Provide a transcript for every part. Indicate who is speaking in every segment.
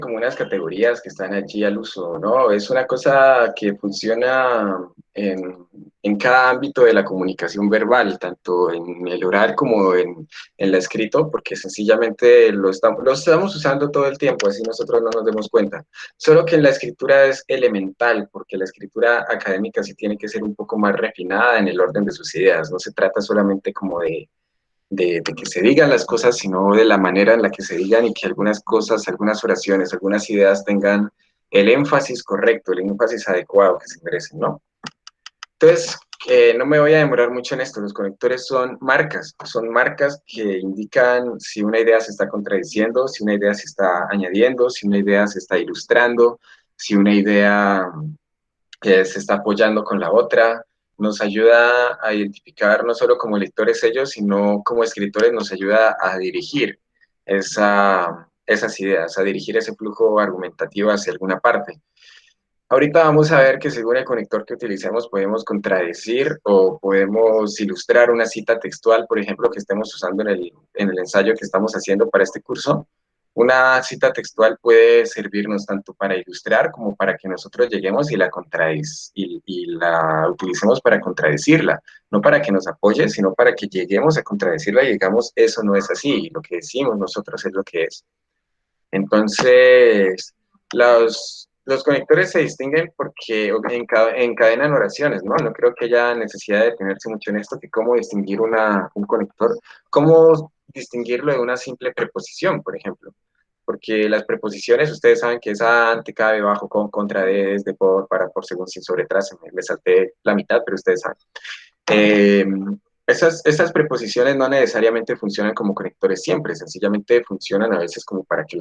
Speaker 1: como unas categorías que están allí al uso, ¿no? Es una cosa que funciona en cada ámbito de la comunicación verbal, tanto en el oral como en la escrito, porque sencillamente lo estamos usando todo el tiempo, así nosotros no nos demos cuenta. Solo que en la escritura es elemental, porque la escritura académica sí tiene que ser un poco más refinada en el orden de sus ideas, no se trata solamente como de que se digan las cosas, sino de la manera en la que se digan y que algunas cosas, algunas oraciones, algunas ideas tengan el énfasis correcto, el énfasis adecuado que se merecen, ¿no? Entonces, no me voy a demorar mucho en esto. Los conectores son marcas que indican si una idea se está contradiciendo, si una idea se está añadiendo, si una idea se está ilustrando, si una idea se está apoyando con la otra, nos ayuda a identificar no solo como lectores ellos, sino como escritores nos ayuda a dirigir esas ideas, a dirigir ese flujo argumentativo hacia alguna parte. Ahorita vamos a ver que según el conector que utilicemos podemos contradecir o podemos ilustrar una cita textual, por ejemplo, que estemos usando en el ensayo que estamos haciendo para este curso. Una cita textual puede servirnos tanto para ilustrar como para que nosotros lleguemos y la utilicemos para contradecirla, no para que nos apoye, sino para que lleguemos a contradecirla y digamos, eso no es así, lo que decimos nosotros es lo que es. Entonces, los conectores se distinguen porque encadenan oraciones, ¿no? No creo que haya necesidad de detenerse mucho en esto, que cómo distinguir un conector, cómo distinguirlo de una simple preposición, por ejemplo. Porque las preposiciones, ustedes saben que es ante, cabe, bajo, con, contra, de, desde, por, para, por, según, sin, sobre, tras, me salté la mitad, pero ustedes saben. Eh, esas preposiciones no necesariamente funcionan como conectores siempre, sencillamente funcionan a veces como para que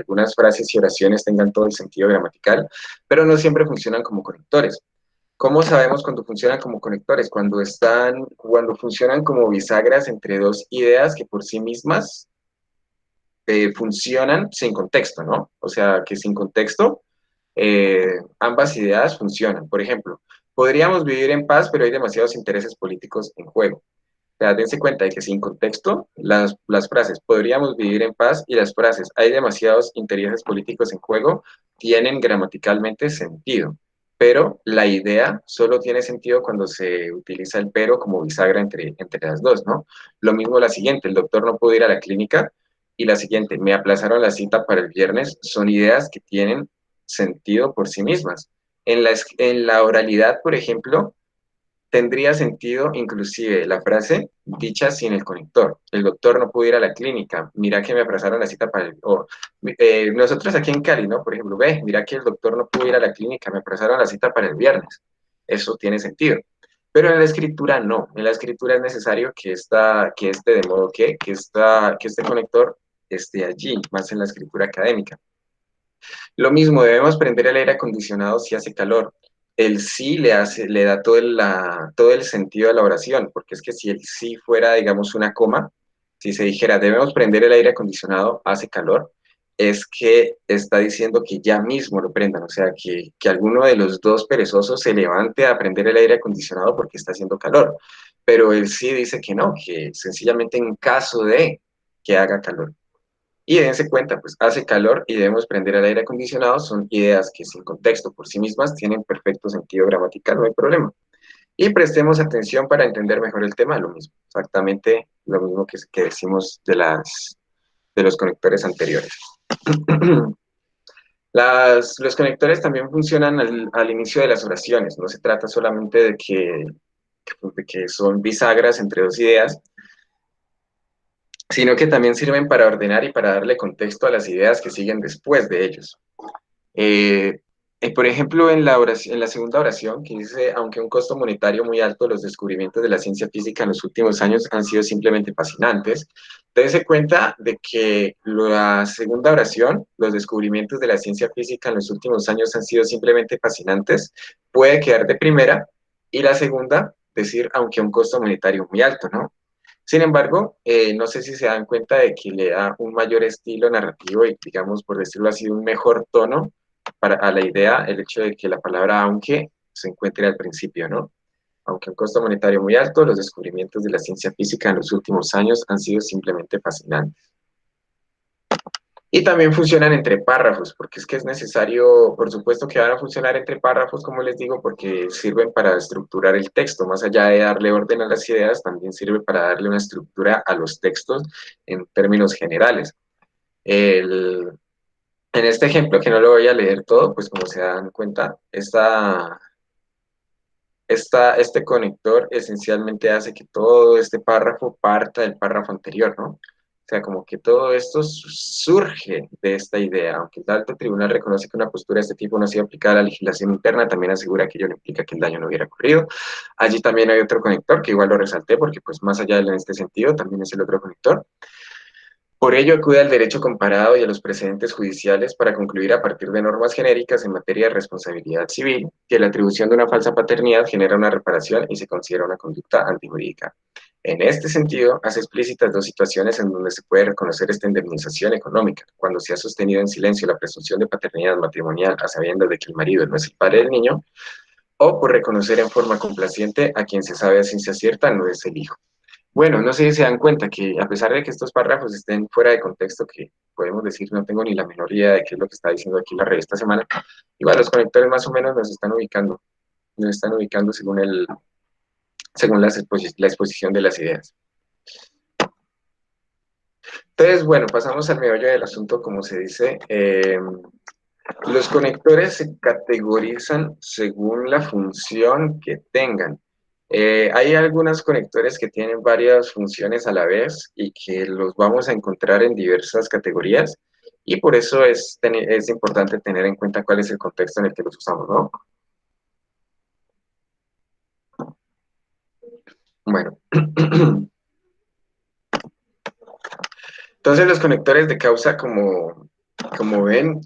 Speaker 1: algunas frases y oraciones tengan todo el sentido gramatical, pero no siempre funcionan como conectores. ¿Cómo sabemos cuando funcionan como conectores? Cuando funcionan como bisagras entre dos ideas que por sí mismas funcionan sin contexto, ¿no? O sea, que sin contexto ambas ideas funcionan. Por ejemplo, podríamos vivir en paz, pero hay demasiados intereses políticos en juego. O sea, dense cuenta de que sin contexto, las frases podríamos vivir en paz y las frases hay demasiados intereses políticos en juego tienen gramaticalmente sentido. Pero la idea solo tiene sentido cuando se utiliza el pero como bisagra entre las dos, ¿no? Lo mismo la siguiente, el doctor no pudo ir a la clínica y la siguiente, me aplazaron la cita para el viernes, son ideas que tienen sentido por sí mismas. En la oralidad, por ejemplo, tendría sentido inclusive la frase dicha sin el conector. El doctor no pudo ir a la clínica, mira que me aplazaron la cita para el... nosotros aquí en Cali, ¿no? Por ejemplo, ve, mira que el doctor no pudo ir a la clínica, me aplazaron la cita para el viernes. Eso tiene sentido. Pero en la escritura no. En la escritura es necesario de modo que este conector esté allí, más en la escritura académica. Lo mismo, debemos prender el aire acondicionado si hace calor. El sí le da todo el sentido a la oración, porque es que si el sí fuera, digamos, una coma, si se dijera debemos prender el aire acondicionado, hace calor, es que está diciendo que ya mismo lo prendan, o sea, que alguno de los dos perezosos se levante a prender el aire acondicionado porque está haciendo calor. Pero el sí dice que no, que sencillamente en caso de que haga calor. Y dense cuenta, pues hace calor y debemos prender el aire acondicionado, son ideas que sin contexto por sí mismas tienen perfecto sentido gramatical, no hay problema. Y prestemos atención para entender mejor el tema, lo mismo, exactamente lo mismo que decimos de los conectores anteriores. Los conectores también funcionan al inicio de las oraciones, no se trata solamente de que son bisagras entre dos ideas, sino que también sirven para ordenar y para darle contexto a las ideas que siguen después de ellos. Eh, por ejemplo, en la segunda oración, que dice, aunque un costo monetario muy alto, los descubrimientos de la ciencia física en los últimos años han sido simplemente fascinantes. Dense cuenta de que la segunda oración, los descubrimientos de la ciencia física en los últimos años han sido simplemente fascinantes, puede quedar de primera, y la segunda, decir, aunque un costo monetario muy alto, ¿no? Sin embargo, no sé si se dan cuenta de que le da un mayor estilo narrativo y, digamos, por decirlo así, un mejor tono a la idea el hecho de que la palabra aunque se encuentre al principio, ¿no? Aunque un costo monetario muy alto, los descubrimientos de la ciencia física en los últimos años han sido simplemente fascinantes. Y también funcionan entre párrafos, porque es que es necesario, por supuesto que van a funcionar entre párrafos, como les digo, porque sirven para estructurar el texto. Más allá de darle orden a las ideas, también sirve para darle una estructura a los textos en términos generales. El, en este ejemplo, que no lo voy a leer todo, pues como se dan cuenta, este conector esencialmente hace que todo este párrafo parta del párrafo anterior, ¿no? O sea, como que todo esto surge de esta idea. Aunque el alto tribunal reconoce que una postura de este tipo no ha sido aplicada a la legislación interna, también asegura que ello no implica que el daño no hubiera ocurrido. Allí también hay otro conector, que igual lo resalté, porque pues más allá de en este sentido, también es el otro conector. Por ello, acude al derecho comparado y a los precedentes judiciales para concluir a partir de normas genéricas en materia de responsabilidad civil que la atribución de una falsa paternidad genera una reparación y se considera una conducta antijurídica. En este sentido, hace explícitas dos situaciones en donde se puede reconocer esta indemnización económica, cuando se ha sostenido en silencio la presunción de paternidad matrimonial a sabiendas de que el marido no es el padre del niño, o por reconocer en forma complaciente a quien se sabe a ciencia cierta no es el hijo. Bueno, no sé si se dan cuenta que a pesar de que estos párrafos estén fuera de contexto, que podemos decir no tengo ni la menor idea de qué es lo que está diciendo aquí la revista Semana, igual los conectores más o menos nos están ubicando según la exposición de las ideas. Entonces, bueno, pasamos al meollo del asunto, como se dice. Los conectores se categorizan según la función que tengan. Hay algunos conectores que tienen varias funciones a la vez y que los vamos a encontrar en diversas categorías y por eso es importante tener en cuenta cuál es el contexto en el que los usamos, ¿no? Bueno, entonces los conectores de causa, como ven,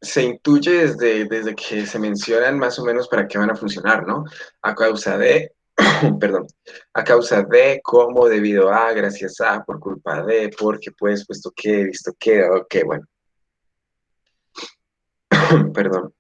Speaker 1: se intuye desde que se mencionan más o menos para qué van a funcionar, ¿no? A causa de, perdón, a causa de, cómo, debido a, gracias a, por culpa de, porque, pues, puesto que, visto que, ok, bueno, perdón.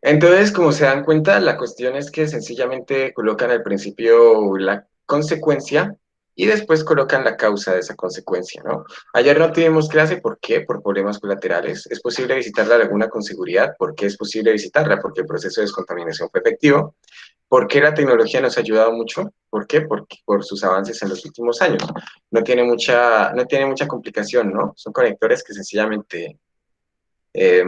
Speaker 1: Entonces, como se dan cuenta, la cuestión es que sencillamente colocan al principio la consecuencia y después colocan la causa de esa consecuencia, ¿no? Ayer no tuvimos clase, ¿por qué? Por problemas colaterales. ¿Es posible visitar la laguna con seguridad? ¿Por qué es posible visitarla? Porque el proceso de descontaminación fue efectivo. ¿Por qué la tecnología nos ha ayudado mucho? ¿Por qué? Porque por sus avances en los últimos años. No tiene mucha complicación, ¿no? Son conectores que sencillamente eh,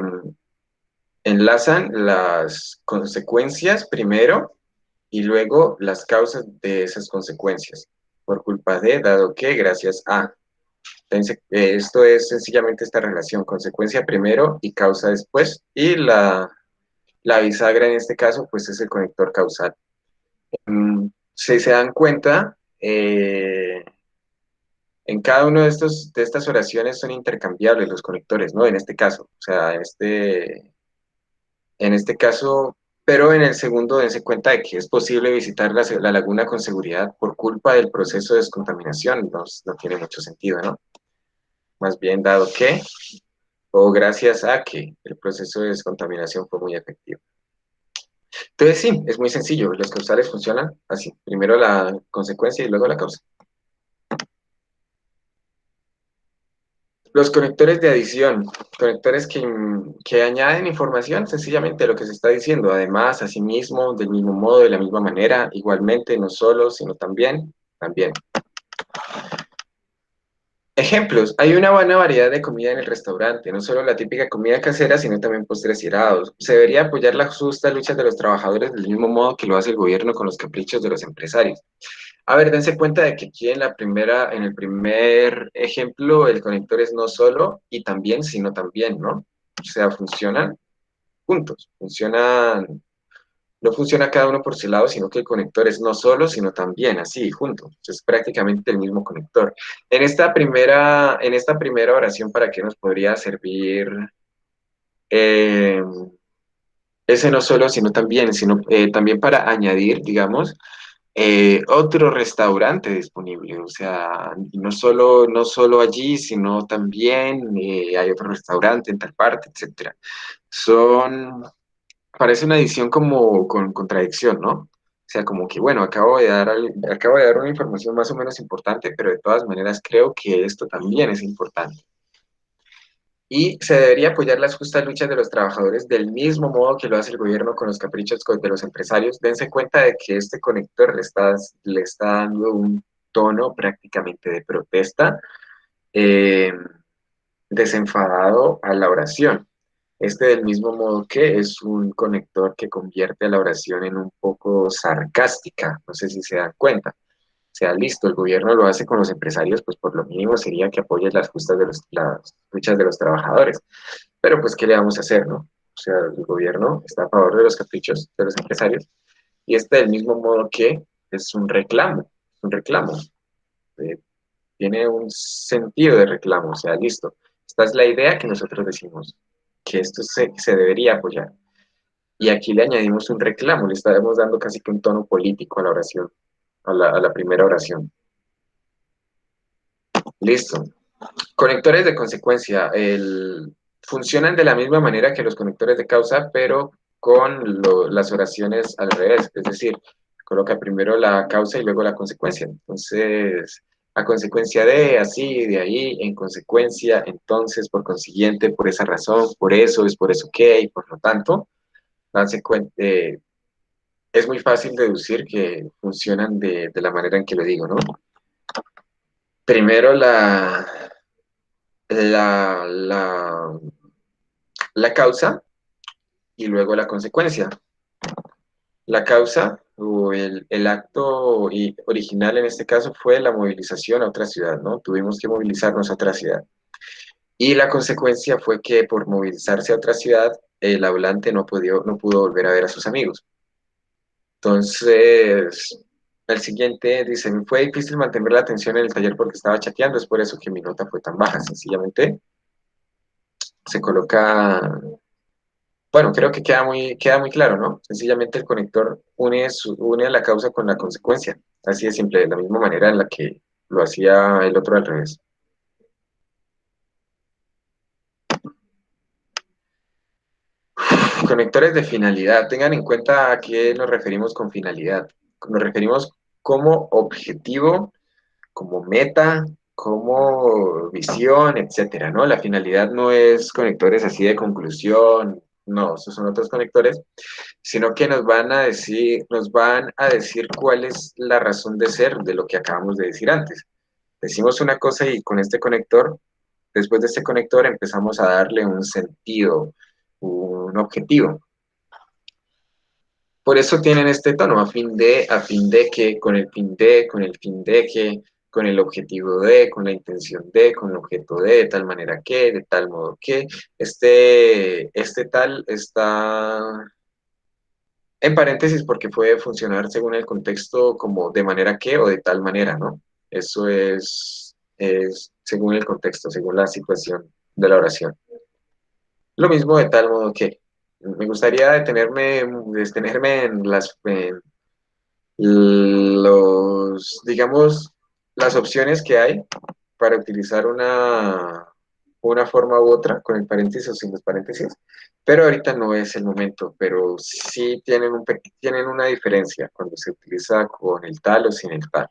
Speaker 1: enlazan las consecuencias primero y luego las causas de esas consecuencias. Por culpa de, dado que, gracias a. Entonces, esto es sencillamente esta relación, consecuencia primero y causa después. Y la bisagra en este caso, pues es el conector causal. Si se dan cuenta, en cada uno de estas oraciones son intercambiables los conectores, ¿no? En este caso, o sea, en este caso, pero en el segundo dense cuenta de que es posible visitar la laguna con seguridad por culpa del proceso de descontaminación. No tiene mucho sentido, ¿no? Más bien dado que, o gracias a que el proceso de descontaminación fue muy efectivo. Entonces sí, es muy sencillo. Los causales funcionan así. Primero la consecuencia y luego la causa. Los conectores de adición, conectores que añaden información sencillamente a lo que se está diciendo, además, asimismo, del mismo modo, de la misma manera, igualmente, no solo, sino también. Ejemplos, hay una buena variedad de comida en el restaurante, no solo la típica comida casera, sino también postres y helados. Se debería apoyar la justa lucha de los trabajadores del mismo modo que lo hace el gobierno con los caprichos de los empresarios. A ver, dense cuenta de que aquí en el primer ejemplo, el conector es no solo y también, sino también, ¿no? O sea, funcionan juntos, no funciona cada uno por su lado, sino que el conector es no solo, sino también, así, juntos. Es prácticamente el mismo conector. En esta primera oración, ¿para qué nos podría servir eh, ese no solo, sino también para añadir, digamos, otro restaurante disponible, o sea, no solo allí, sino también hay otro restaurante en tal parte, etcétera. Parece una edición como con contradicción, ¿no? O sea, como que, bueno, acabo de dar una información más o menos importante, pero de todas maneras creo que esto también es importante. Y se debería apoyar las justas luchas de los trabajadores del mismo modo que lo hace el gobierno con los caprichos de los empresarios. Dense cuenta de que este conector le está dando un tono prácticamente de protesta, eh, desenfadado a la oración. Este del mismo modo que es un conector que convierte a la oración en un poco sarcástica. No sé si se dan cuenta. O sea, listo, el gobierno lo hace con los empresarios, pues por lo mínimo sería que apoye las luchas de los trabajadores. Pero pues, ¿qué le vamos a hacer, no? O sea, el gobierno está a favor de los caprichos de los empresarios y este del mismo modo que es un reclamo, eh, tiene un sentido de reclamo, o sea, listo. Esta es la idea que nosotros decimos, que esto se debería apoyar. Y aquí le añadimos un reclamo, le estaremos dando casi que un tono político a la oración, a la primera oración. Listo. Conectores de consecuencia. Funcionan de la misma manera que los conectores de causa, pero con las oraciones al revés. Es decir, coloca primero la causa y luego la consecuencia. Entonces, a consecuencia de, así, de ahí, en consecuencia, entonces, por consiguiente, por esa razón, por eso, es por eso que, y por lo tanto, es muy fácil deducir que funcionan de la manera en que lo digo, ¿no? Primero la, la, la causa y luego la consecuencia. La causa o el acto original en este caso fue la movilización a otra ciudad, ¿no? Tuvimos que movilizarnos a otra ciudad. Y la consecuencia fue que por movilizarse a otra ciudad, el hablante no pudo volver a ver a sus amigos. Entonces, el siguiente dice, fue difícil mantener la atención en el taller porque estaba chateando, es por eso que mi nota fue tan baja. Sencillamente se coloca. Bueno, creo que queda muy claro, ¿no? Sencillamente el conector une a la causa con la consecuencia. Así de simple, de la misma manera en la que lo hacía el otro al revés. Conectores de finalidad. Tengan en cuenta a qué nos referimos con finalidad. Nos referimos como objetivo, como meta, como visión, etcétera, ¿no? La finalidad no es conectores así de conclusión, no, esos son otros conectores, sino que nos van a decir cuál es la razón de ser de lo que acabamos de decir antes. Decimos una cosa y con este conector, después de este conector empezamos a darle un sentido, un objetivo. Por eso tienen este tono, a fin de que, con el fin de que, con el objetivo de, con la intención de, con el objeto de tal manera que, de tal modo que, este tal está en paréntesis porque puede funcionar según el contexto como de manera que o de tal manera, ¿no? Eso es según el contexto, según la situación de la oración. Lo mismo de tal modo que. Me gustaría detenerme digamos, las opciones que hay para utilizar una forma u otra, con el paréntesis o sin los paréntesis, pero ahorita no es el momento, pero sí tienen una diferencia cuando se utiliza con el tal o sin el tal.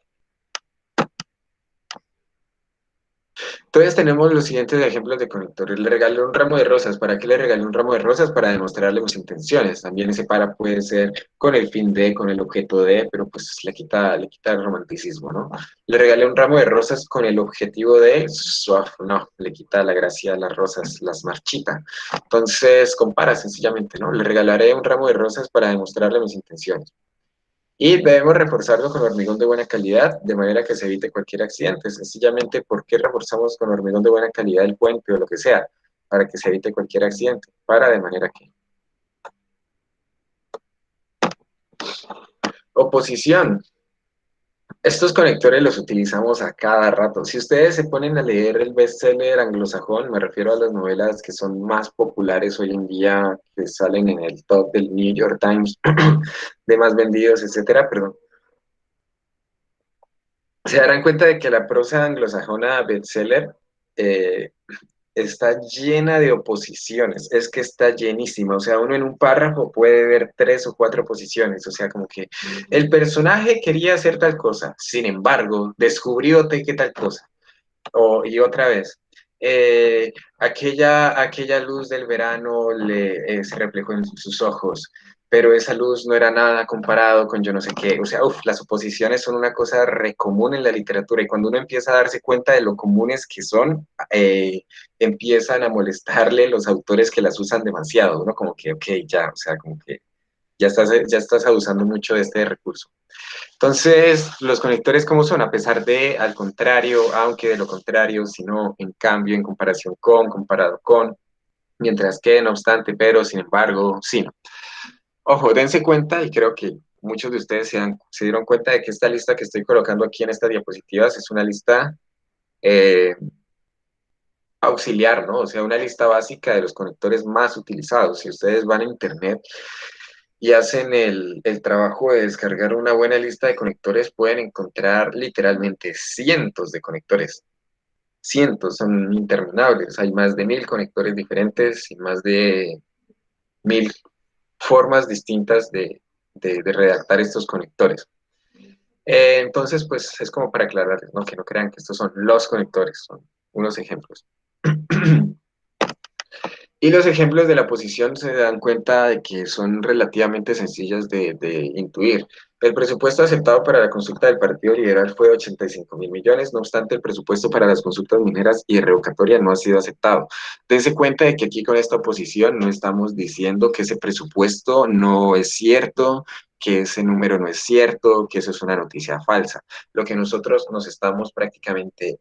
Speaker 1: Entonces tenemos los siguientes ejemplos de conectores. Le regalé un ramo de rosas. ¿Para qué le regalé un ramo de rosas? Para demostrarle sus intenciones. También ese para puede ser con el fin de, con el objeto de, pero pues le quita el romanticismo, ¿no? Le regalé un ramo de rosas con el objetivo de, suaf, no, le quita la gracia a las rosas, las marchita. Entonces compara sencillamente, ¿no? Le regalaré un ramo de rosas para demostrarle mis intenciones. Y debemos reforzarlo con hormigón de buena calidad, de manera que se evite cualquier accidente. Sencillamente, ¿por qué reforzamos con hormigón de buena calidad el puente o lo que sea? Para que se evite cualquier accidente. Para de manera que. Oposición. Estos conectores los utilizamos a cada rato. Si ustedes se ponen a leer el bestseller anglosajón, me refiero a las novelas que son más populares hoy en día, que salen en el top del New York Times, de más vendidos, etcétera, perdón. Se darán cuenta de que la prosa anglosajona bestseller eh, está llena de oposiciones, es que está llenísima, o sea, uno en un párrafo puede ver 3 o 4 posiciones, o sea, como que el personaje quería hacer tal cosa, sin embargo, descubrió que tal cosa. Y otra vez, aquella luz del verano se reflejó en sus ojos, pero esa luz no era nada comparado con yo no sé qué. O sea, las oposiciones son una cosa re común en la literatura y cuando uno empieza a darse cuenta de lo comunes que son, empiezan a molestarle los autores que las usan demasiado. Uno como que, ok, ya, o sea, como que ya estás abusando mucho de este recurso. Entonces, los conectores, ¿cómo son? A pesar de, al contrario, aunque de lo contrario, sino en cambio, en comparación con, comparado con, mientras que, no obstante, pero, sin embargo, sí. No. Ojo, dense cuenta, y creo que muchos de ustedes se dieron cuenta de que esta lista que estoy colocando aquí en estas diapositivas es una lista eh, auxiliar, ¿no? O sea, una lista básica de los conectores más utilizados. Si ustedes van a Internet y hacen el trabajo de descargar una buena lista de conectores, pueden encontrar literalmente cientos de conectores. Cientos, son interminables. Hay más de 1000 conectores diferentes y más de 1000 formas distintas de redactar estos conectores. Entonces, pues es como para aclararles, ¿no? Que no crean que estos son los conectores, son unos ejemplos. Y los ejemplos de la posición se dan cuenta de que son relativamente sencillas de intuir. El presupuesto aceptado para la consulta del Partido Liberal fue de 85.000 millones, no obstante, el presupuesto para las consultas mineras y revocatoria no ha sido aceptado. Dense cuenta de que aquí con esta oposición no estamos diciendo que ese presupuesto no es cierto, que ese número no es cierto, que eso es una noticia falsa. Lo que nosotros nos estamos prácticamente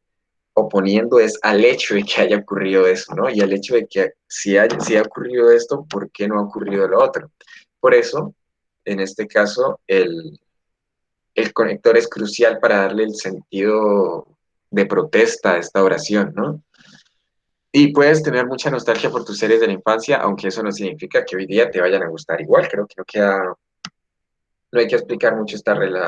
Speaker 1: oponiendo es al hecho de que haya ocurrido eso, ¿no? Y al hecho de que si ha ocurrido esto, ¿por qué no ha ocurrido lo otro? Por eso, en este caso, el conector es crucial para darle el sentido de protesta a esta oración, ¿no? Y puedes tener mucha nostalgia por tus series de la infancia, aunque eso no significa que hoy día te vayan a gustar igual. Creo que no hay que explicar mucho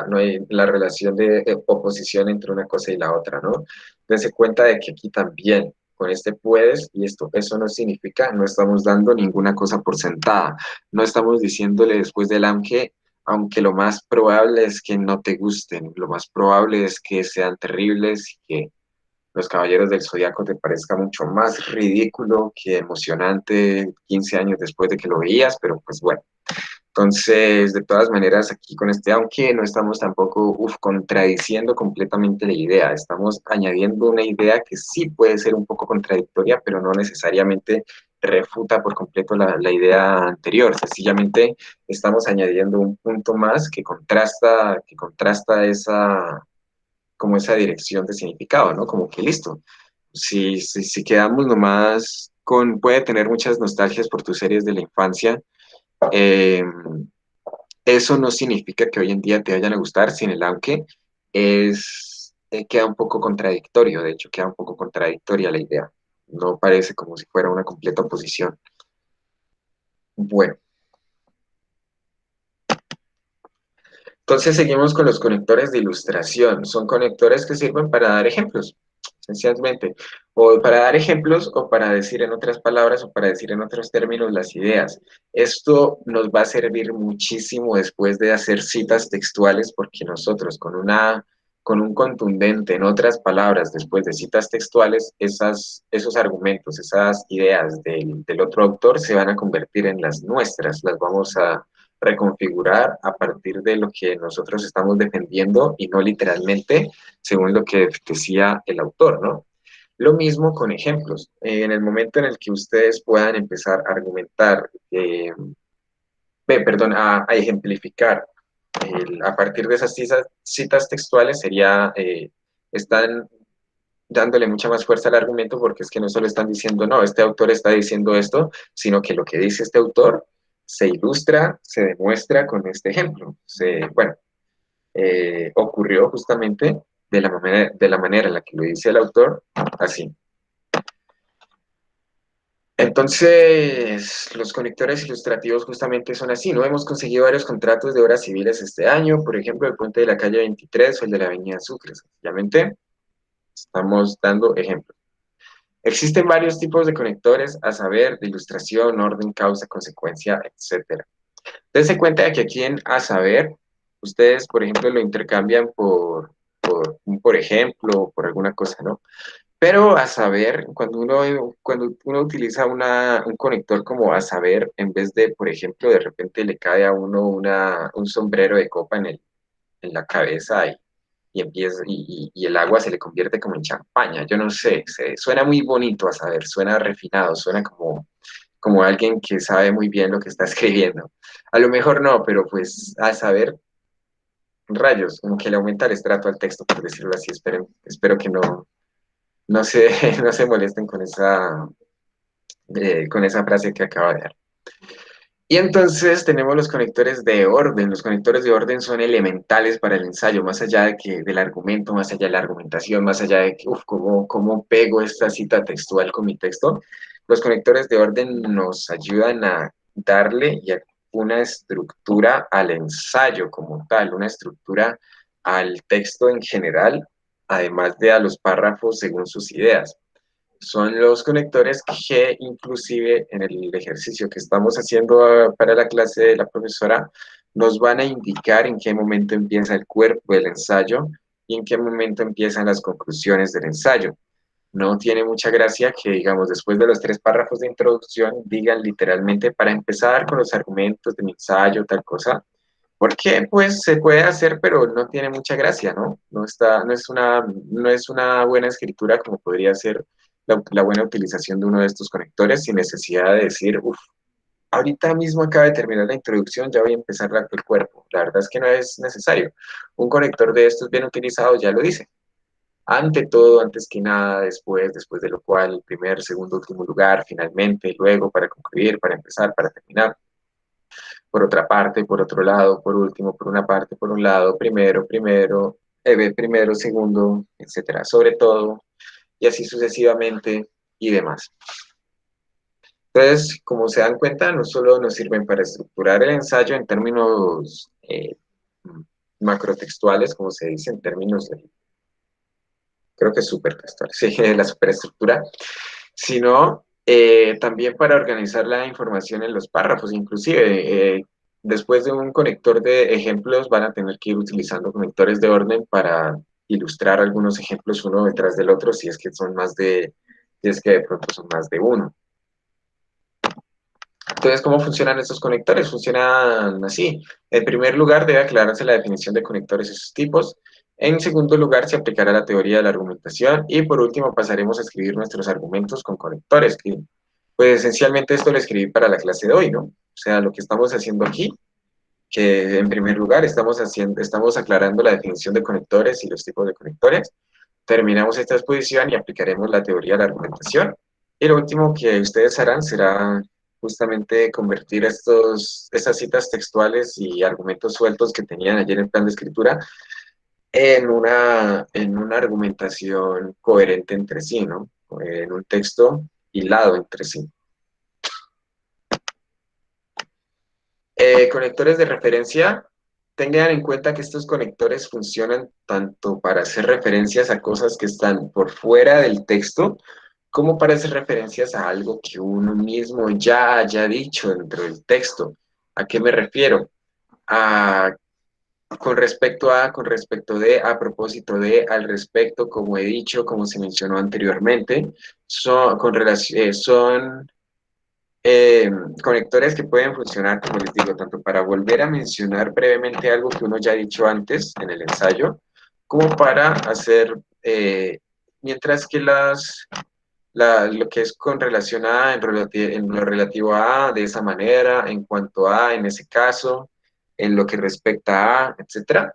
Speaker 1: no hay la relación de oposición entre una cosa y la otra, ¿no? Dense cuenta de que aquí también con este puedes y esto, eso no significa, no estamos dando ninguna cosa por sentada, no estamos diciéndole después del aunque lo más probable es que no te gusten, lo más probable es que sean terribles y que los Caballeros del Zodiaco te parezca mucho más ridículo que emocionante 15 años después de que lo veías, pero pues bueno. Entonces, de todas maneras, aquí con aunque no estamos tampoco contradiciendo completamente la idea, estamos añadiendo una idea que sí puede ser un poco contradictoria, pero no necesariamente refuta por completo la idea anterior. Sencillamente estamos añadiendo un punto más que contrasta como esa dirección de significado, ¿no? Como que listo. Si quedamos nomás puede tener muchas nostalgias por tus series de la infancia, eh, eso no significa que hoy en día te vayan a gustar, sin el aunque queda un poco contradictorio, de hecho queda un poco contradictoria la idea, no parece como si fuera una completa oposición. Bueno, entonces seguimos con los conectores de ilustración, son conectores que sirven para dar ejemplos, esencialmente, o para dar ejemplos o para decir en otras palabras o para decir en otros términos las ideas. Esto nos va a servir muchísimo después de hacer citas textuales porque nosotros con un contundente, en otras palabras, después de citas textuales, esos argumentos, esas ideas del otro autor se van a convertir en las nuestras, las vamos a reconfigurar a partir de lo que nosotros estamos defendiendo y no literalmente según lo que decía el autor, ¿no? Lo mismo con ejemplos. En el momento en el que ustedes puedan empezar a argumentar, perdón, a ejemplificar a partir de esas citas textuales, están dándole mucha más fuerza al argumento porque es que no solo están diciendo, no, este autor está diciendo esto, sino que lo que dice este autor se ilustra, se demuestra con este ejemplo. Bueno, ocurrió justamente de la manera en la que lo dice el autor, así. Entonces, los conectores ilustrativos justamente son así, ¿no? Hemos conseguido varios contratos de obras civiles este año, por ejemplo, el puente de la calle 23 o el de la avenida Sucre, sencillamente estamos dando ejemplos. Existen varios tipos de conectores, a saber, de ilustración, orden, causa, consecuencia, etcétera. Dense cuenta de que aquí en a saber, ustedes, por ejemplo, lo intercambian por ejemplo, o por alguna cosa, ¿no? Pero a saber, cuando uno utiliza un conector como a saber, en vez de, por ejemplo, de repente le cae a uno un sombrero de copa en la cabeza y empieza, y el agua se le convierte como en champaña. Yo no sé, suena muy bonito a saber, suena refinado, suena como alguien que sabe muy bien lo que está escribiendo. A lo mejor no, pero pues a saber, rayos, como que le aumenta el estrato al texto, por decirlo así. Espero que no se, no se molesten con esa frase que acaba de dar. Y entonces tenemos los conectores de orden. Los conectores de orden son elementales para el ensayo, más allá del argumento, más allá de la argumentación, más allá de que, cómo pego esta cita textual con mi texto. Los conectores de orden nos ayudan a darle una estructura al ensayo como tal, una estructura al texto en general, además de a los párrafos según sus ideas. Son los conectores que inclusive en el ejercicio que estamos haciendo para la clase de la profesora nos van a indicar en qué momento empieza el cuerpo del ensayo y en qué momento empiezan las conclusiones del ensayo. No tiene mucha gracia que, digamos, después de los 3 párrafos de introducción digan literalmente para empezar con los argumentos de mi ensayo, tal cosa, porque pues se puede hacer, pero no tiene mucha gracia, ¿no? No es una buena escritura como podría ser la buena utilización de uno de estos conectores sin necesidad de decir, uff, ahorita mismo acaba de terminar la introducción, ya voy a empezar el cuerpo. La verdad es que no es necesario. Un conector de estos bien utilizado ya lo dice. Ante todo, antes que nada, después de lo cual, primer, segundo, último lugar, finalmente, luego, para concluir, para empezar, para terminar. Por otra parte, por otro lado, por último, por una parte, por un lado, primero, segundo, etcétera, sobre todo, y así sucesivamente y demás. Entonces, como se dan cuenta, no solo nos sirven para estructurar el ensayo en términos macrotextuales, como se dice, en términos de, creo que es supertextual, sí, la superestructura, sino también para organizar la información en los párrafos, inclusive. Después de un conector de ejemplos van a tener que ir utilizando conectores de orden para ilustrar algunos ejemplos uno detrás del otro, si es que de pronto son más de uno. Entonces, ¿cómo funcionan estos conectores? Funcionan así. En primer lugar, debe aclararse la definición de conectores y sus tipos. En segundo lugar, se aplicará la teoría de la argumentación. Y por último, pasaremos a escribir nuestros argumentos con conectores. Que, pues esencialmente esto lo escribí para la clase de hoy, ¿no? O sea, lo que estamos haciendo aquí, que en primer lugar estamos aclarando la definición de conectores y los tipos de conectores. Terminamos esta exposición y aplicaremos la teoría de la argumentación. Y lo último que ustedes harán será justamente convertir estas citas textuales y argumentos sueltos que tenían ayer en plan de escritura en una argumentación coherente entre sí, ¿no? En un texto hilado entre sí. Conectores de referencia. Tengan en cuenta que estos conectores funcionan tanto para hacer referencias a cosas que están por fuera del texto, como para hacer referencias a algo que uno mismo ya haya dicho dentro del texto. ¿A qué me refiero? A, con respecto de, a propósito de, al respecto, como he dicho, como se mencionó anteriormente, son eh, conectores que pueden funcionar, como les digo, tanto para volver a mencionar brevemente algo que uno ya ha dicho antes en el ensayo, como para hacer, mientras que lo que es con relación a, en lo relativo a, de esa manera, en cuanto a, en ese caso, en lo que respecta a, etcétera.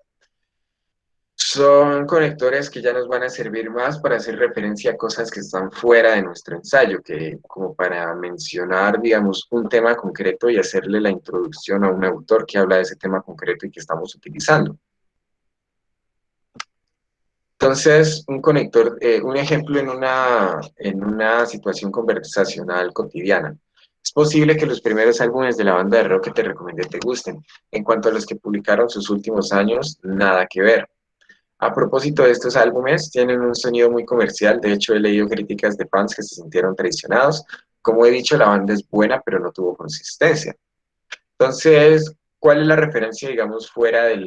Speaker 1: Son conectores que ya nos van a servir más para hacer referencia a cosas que están fuera de nuestro ensayo, que como para mencionar, digamos, un tema concreto y hacerle la introducción a un autor que habla de ese tema concreto y que estamos utilizando. Entonces, un ejemplo en una situación conversacional cotidiana. Es posible que los primeros álbumes de la banda de rock que te recomendé te gusten. En cuanto a los que publicaron sus últimos años, nada que ver. A propósito de estos álbumes, tienen un sonido muy comercial. De hecho, he leído críticas de fans que se sintieron traicionados. Como he dicho, la banda es buena, pero no tuvo consistencia. Entonces, ¿cuál es la referencia, digamos, fuera de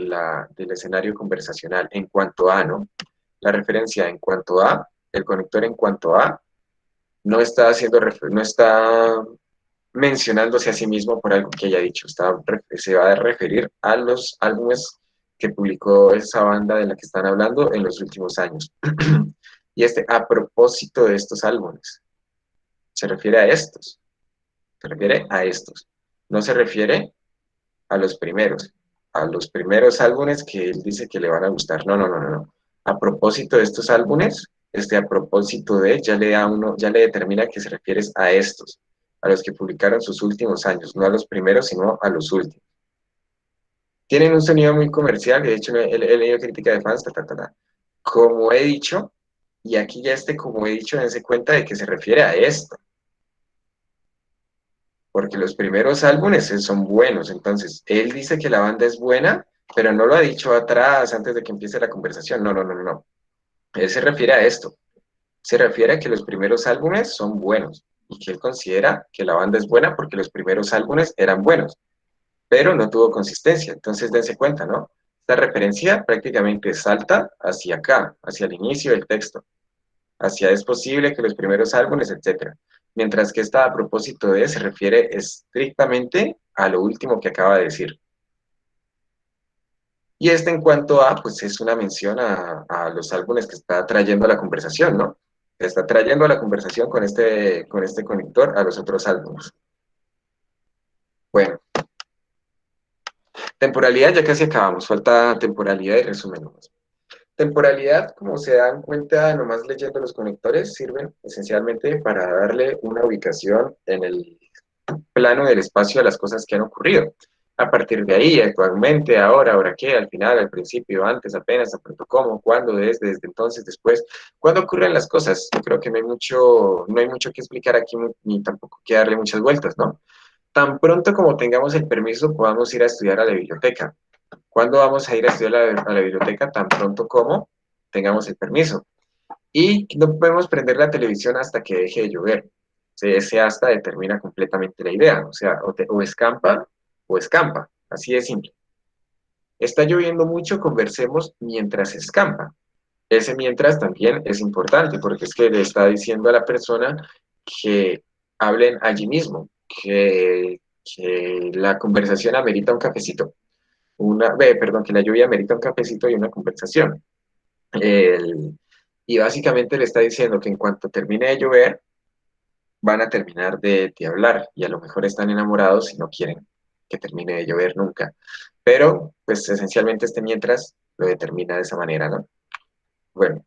Speaker 1: del escenario conversacional en cuanto a, ¿no? La referencia en cuanto a, el conector en cuanto a, no está haciendo, no está mencionándose a sí mismo por algo que haya dicho, se va a referir a los álbumes que publicó esa banda de la que están hablando en los últimos años. Y a propósito de estos álbumes, se refiere a estos, se refiere a estos, no se refiere a los primeros álbumes que él dice que le van a gustar. No, no, no, no, no. A propósito de estos álbumes, a propósito de, ya le da uno, ya le determina que se refiere a estos, a los que publicaron sus últimos años, no a los primeros, sino a los últimos. Tienen un sonido muy comercial, de hecho he leído crítica de fans, ta, ta, ta, ta. Como he dicho, y aquí ya como he dicho, dense cuenta de que se refiere a esto, porque los primeros álbumes son buenos, entonces él dice que la banda es buena, pero no lo ha dicho atrás, antes de que empiece la conversación, no, no, no, no. Él se refiere a esto, se refiere a que los primeros álbumes son buenos, y que él considera que la banda es buena porque los primeros álbumes eran buenos, pero no tuvo consistencia. Entonces, dense cuenta, ¿no? Esta referencia prácticamente salta hacia acá, hacia el inicio del texto, hacia es posible que los primeros álbumes, etcétera. Mientras que esta a propósito de se refiere estrictamente a lo último que acaba de decir. Y en cuanto a, pues es una mención a los álbumes que está trayendo a la conversación, ¿no? Está trayendo a la conversación con este conector a los otros álbumes. Bueno, temporalidad ya casi acabamos, falta temporalidad y resumen nomás. Temporalidad, como se dan cuenta nomás leyendo los conectores, sirven esencialmente para darle una ubicación en el plano del espacio a las cosas que han ocurrido. A partir de ahí, actualmente, ahora, ahora qué, al final, al principio, antes, apenas, a pronto, cómo, cuándo, desde entonces, después, cuándo ocurren las cosas. Yo creo que no hay mucho que explicar aquí, ni tampoco que darle muchas vueltas, ¿no? Tan pronto como tengamos el permiso, podamos ir a estudiar a la biblioteca. ¿Cuándo vamos a ir a estudiar a la biblioteca? Tan pronto como tengamos el permiso. Y no podemos prender la televisión hasta que deje de llover. Ese hasta determina completamente la idea. O sea, o escampa o escampa. Así de simple. Está lloviendo mucho, conversemos mientras escampa. Ese mientras también es importante porque es que le está diciendo a la persona que hablen allí mismo, que la conversación amerita un cafecito. Perdón, que la lluvia amerita un cafecito y una conversación. El, y básicamente le está diciendo que en cuanto termine de llover, van a terminar de hablar y a lo mejor están enamorados y no quieren que termine de llover nunca. Pero, pues esencialmente mientras lo determina de esa manera, ¿no? Bueno,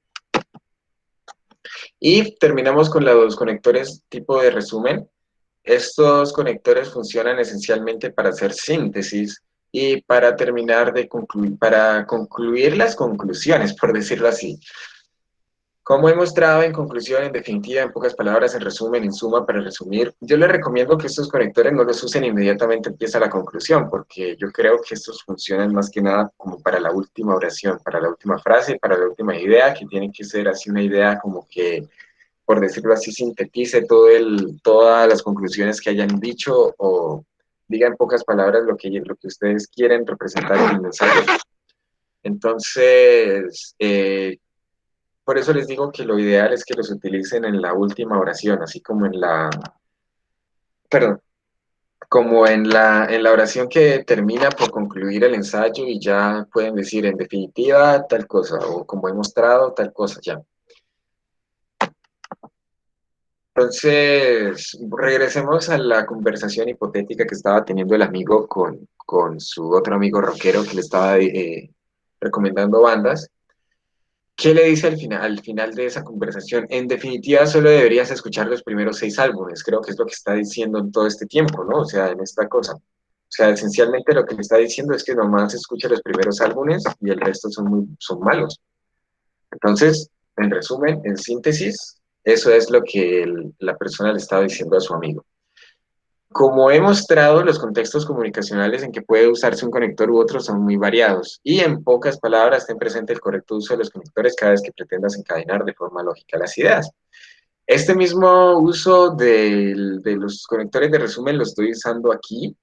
Speaker 1: y terminamos con los conectores tipo de resumen. Estos conectores funcionan esencialmente para hacer síntesis y para terminar de concluir, para concluir las conclusiones, por decirlo así. Como he mostrado en conclusión, en definitiva, en pocas palabras, en resumen, en suma, para resumir, yo les recomiendo que estos conectores no los usen inmediatamente empieza la conclusión, porque yo creo que estos funcionan más que nada como para la última oración, para la última frase, para la última idea, que tiene que ser así una idea como que, por decirlo así, sintetice todas las conclusiones que hayan dicho o diga en pocas palabras lo que ustedes quieren representar en el mensaje. Entonces, por eso les digo que lo ideal es que los utilicen en la última oración, así como perdón, como en la oración que termina por concluir el ensayo y ya pueden decir en definitiva tal cosa o como he mostrado tal cosa ya. Entonces, regresemos a la conversación hipotética que estaba teniendo el amigo con su otro amigo rockero que le estaba recomendando bandas. ¿Qué le dice al final de esa conversación? En definitiva, solo deberías escuchar los primeros 6 álbumes, creo que es lo que está diciendo en todo este tiempo, ¿no? O sea, en esta cosa. O sea, esencialmente lo que le está diciendo es que nomás escucha los primeros álbumes y el resto son malos. Entonces, en resumen, en síntesis, eso es lo que la persona le estaba diciendo a su amigo. Como he mostrado, los contextos comunicacionales en que puede usarse un conector u otro son muy variados y en pocas palabras ten presente el correcto uso de los conectores cada vez que pretendas encadenar de forma lógica las ideas. Este mismo uso de los conectores de resumen lo estoy usando aquí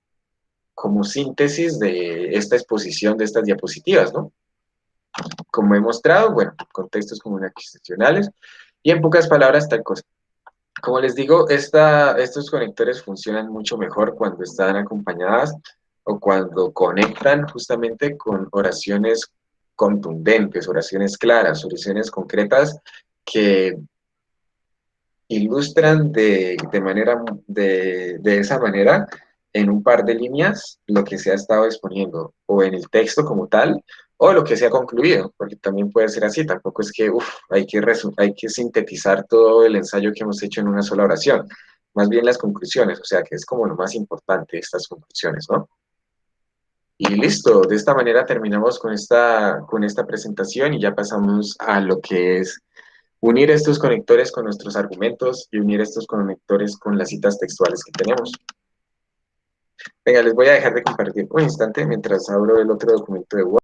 Speaker 1: como síntesis de esta exposición de estas diapositivas, ¿no? Como he mostrado, bueno, contextos comunicacionales y en pocas palabras tal cosa. Como les digo, estos conectores funcionan mucho mejor cuando están acompañadas o cuando conectan justamente con oraciones contundentes, oraciones claras, oraciones concretas que ilustran de esa manera en un par de líneas lo que se ha estado exponiendo, o en el texto como tal, o lo que se ha concluido, porque también puede ser así, tampoco es que hay que sintetizar todo el ensayo que hemos hecho en una sola oración, más bien las conclusiones, o sea que es como lo más importante estas conclusiones, ¿no? Y listo, de esta manera terminamos con esta presentación y ya pasamos a lo que es unir estos conectores con nuestros argumentos y unir estos conectores con las citas textuales que tenemos. Venga, les voy a dejar de compartir un instante mientras abro el otro documento de Word.